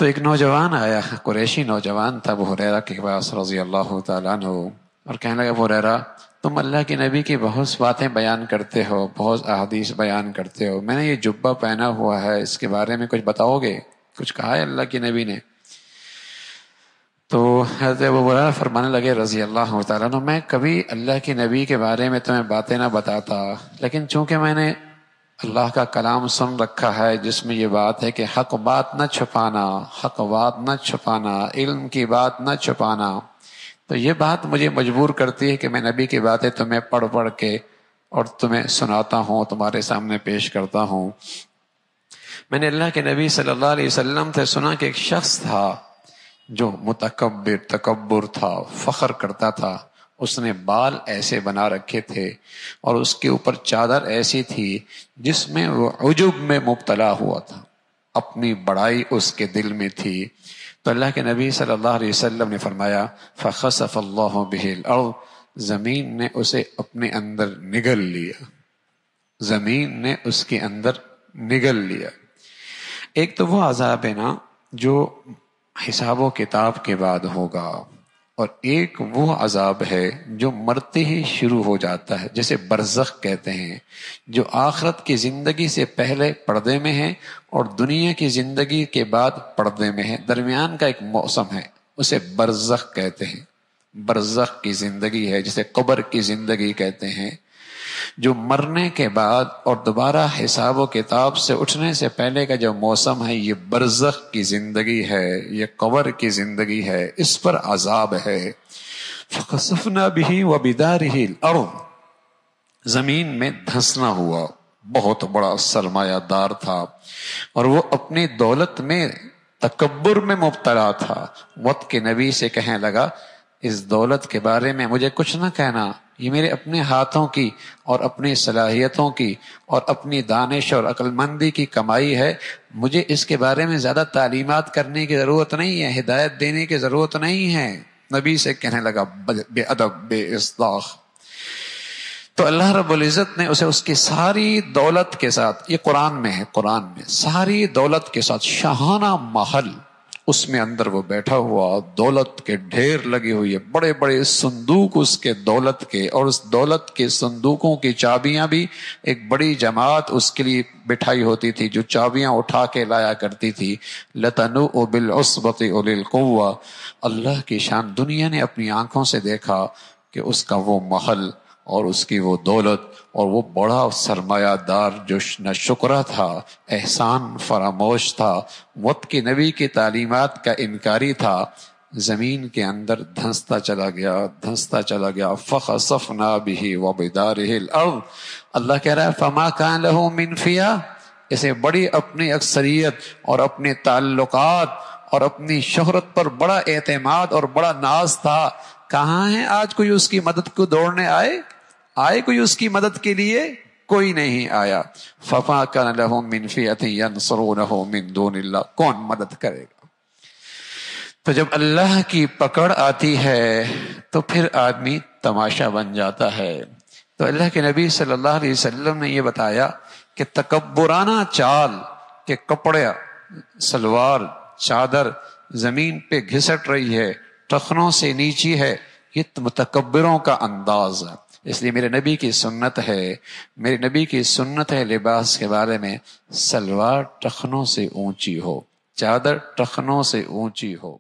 تو ایک نوجوان آیا، قریشی نوجوان تھا، ابو ہریرہ کے پاس رضی اللہ تعالیٰ عنہ، اور کہنے لگا ابو ہریرہ تم اللہ کے نبی کی بہت باتیں بیان کرتے ہو، بہت احادیث بیان کرتے ہو، میں نے یہ جبہ پہنا ہوا ہے اس کے بارے میں کچھ بتاؤ گے؟ کچھ کہا ہے اللہ کے نبی نے؟ تو حضرت ابو ہریرہ فرمانے لگے رضی اللہ تعالیٰ عنہ میں کبھی اللہ کے نبی کے بارے میں تمہیں باتیں نہ بتاتا، لیکن چونکہ میں نے اللہ کا کلام سن رکھا ہے جس میں یہ بات ہے کہ حق بات نہ چھپانا، حق بات نہ چھپانا، علم کی بات نہ چھپانا، تو یہ بات مجھے مجبور کرتی ہے کہ میں نبی کی باتیں تمہیں پڑھ پڑھ کے اور تمہیں سناتا ہوں، تمہارے سامنے پیش کرتا ہوں۔ میں نے اللہ کے نبی صلی اللہ علیہ وسلم سے سنا کہ ایک شخص تھا جو متکبر، تکبر تھا، فخر کرتا تھا، اس نے بال ایسے بنا رکھے تھے اور اس کے اوپر چادر ایسی تھی جس میں وہ عجب میں مبتلا ہوا تھا، اپنی بڑائی اس کے دل میں تھی۔ تو اللہ کے نبی صلی اللہ علیہ وسلم نے فرمایا فَخَسَفَ اللَّهُ بِهِ الْأَرْضِ، زمین نے اسے اپنے اندر نگل لیا، زمین نے اس کے اندر نگل لیا۔ ایک تو وہ عذاب ہے نا جو حساب و کتاب کے بعد ہوگا، اور ایک وہ عذاب ہے جو مرتے ہی شروع ہو جاتا ہے، جسے برزخ کہتے ہیں، جو آخرت کی زندگی سے پہلے پردے میں ہے اور دنیا کی زندگی کے بعد پردے میں ہے، درمیان کا ایک موسم ہے، اسے برزخ کہتے ہیں۔ برزخ کی زندگی ہے جسے قبر کی زندگی کہتے ہیں، جو مرنے کے بعد اور دوبارہ حساب و کتاب سے اٹھنے سے پہلے کا جو موسم ہے، یہ برزخ کی زندگی ہے، یہ قبر کی زندگی ہے، اس پر عذاب ہے۔ فَخَسَفْنَا بِهِ وَبِدَارِهِ الْأَرْضِ، زمین میں دھنسنا ہوا، بہت بڑا سرمایہ دار تھا اور وہ اپنی دولت میں تکبر میں مبتلا تھا، وقت کے نبی سے کہنے لگا اس دولت کے بارے میں مجھے کچھ نہ کہنا، یہ میرے اپنے ہاتھوں کی اور اپنی صلاحیتوں کی اور اپنی دانش اور عقل مندی کی کمائی ہے، مجھے اس کے بارے میں زیادہ تعلیمات کرنے کی ضرورت نہیں ہے، ہدایت دینے کی ضرورت نہیں ہے۔ نبی سے کہنے لگا بے ادب، بے اصداق۔ تو اللہ رب العزت نے اسے اس کی ساری دولت کے ساتھ، یہ قرآن میں ہے، قرآن میں ساری دولت کے ساتھ شاہانہ محل، اس میں اندر وہ بیٹھا ہوا، دولت کے ڈھیر لگی ہوئی ہے، بڑے بڑے صندوق اس کے دولت کے، اور اس دولت کے صندوقوں کی چابیاں بھی ایک بڑی جماعت اس کے لیے بٹھائی ہوتی تھی جو چابیاں اٹھا کے لایا کرتی تھی۔ لَتَنُوءُ بِالْعُصْبَةِ أُولِي الْقُوَّةِ، اللہ کی شان، دنیا نے اپنی آنکھوں سے دیکھا کہ اس کا وہ محل اور اس کی وہ دولت اور وہ بڑا سرمایہ دار جو نہ شکرہ تھا، احسان فراموش تھا، وقت کے نبی کی تعلیمات کا انکاری تھا، زمین کے اندر دھنستا چلا گیا، دھنستا چلا گیا۔ فَخَسَفْنَا بِهِ وَبِدَارِهِ الْأَرْضِ، اللہ کہہ رہا ہے فَمَا كَانَ لَهُ مِنْ فِيَةٍ، اسے بڑی اپنی اکثریت اور اپنے تعلقات اور اپنی شہرت پر بڑا اعتماد اور بڑا ناز تھا، کہاں ہے آج کوئی اس کی مدد کو دوڑنے آئے کوئی اس کی مدد کے لیے؟ کوئی نہیں آیا۔ فَمَا كَانَ لَهُم مِّن فِئَةٍ يَنصُرُونَهُ مِن دُونِ اللَّهِ، کون مدد کرے گا؟ تو جب اللہ کی پکڑ آتی ہے تو پھر آدمی تماشا بن جاتا ہے۔ تو اللہ کے نبی صلی اللہ علیہ وسلم نے یہ بتایا کہ تکبرانہ چال کہ کپڑے، سلوار، چادر زمین پہ گھسٹ رہی ہے، ٹخنوں سے نیچی ہے، یہ متکبروں کا انداز ہے۔ اس لیے میرے نبی کی سنت ہے، میرے نبی کی سنت ہے لباس کے بارے میں، سلوار ٹخنوں سے اونچی ہو، چادر ٹخنوں سے اونچی ہو۔